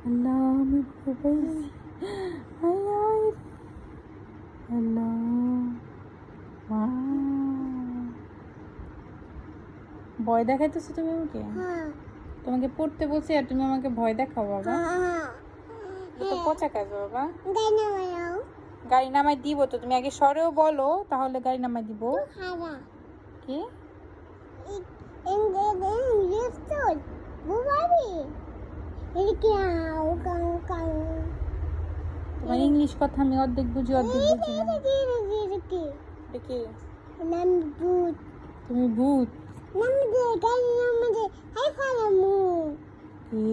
আল্লাহ আমি ভয় পাইছি। আয় আয় রে। আল্লাহ মা ভয় দেখাইতেছো তুমি আমাকে? তোমাকে পড়তে বলছি আর তুমি আমাকে ভয় দেখাও বাবা। এটা তো পচা কাজ বাবা। গাড়ি নামাই দিব তো, তুমি আগে সরেও বলো তাহলে গাড়ি নামাই দিব। কি তোমার ইংলিশ কথা আমি অর্ধেক বুঝি অর্ধেক বুঝি না। এটা কি? তুমি ভূত? কি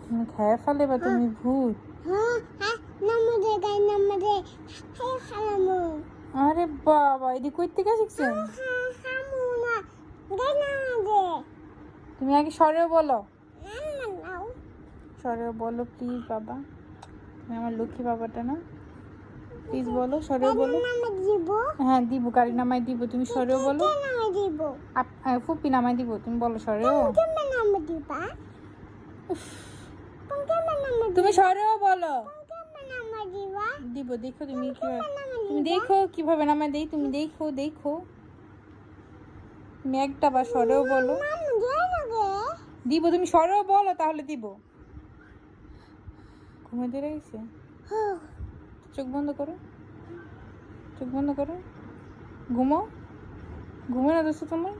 তুমি খায় ফেলে বা তুমি ভূত? আরে বাবা এদিকে কই থেকে শিখছেন? তুমি আগে সরেও বলো, সরেও বলো প্লিজ বাবা। তুমি আমার লক্ষ্মী বাবাটা না, প্লিজ বলো সরেও বলো। হ্যাঁ দিব, গাড়ি নামাই দিব, তুমি সরেও বলো। ফুপি নামাই দিব, তুমি বলো সরেও। তুমি সরেও বলো। দিব দেখো তুমি কিভাবে, তুমি দেখো কিভাবে নামাই দেই, তুমি দেখো দেখো। তুমি একটা বার সরেও বলো। দিব, তুমি সরেও বলো তাহলে দিব। ঘুমে দিয়ে গেছে, চোখ বন্ধ করো, চোখ বন্ধ করো, ঘুমো। ঘুমো না দোস্ত তোমার?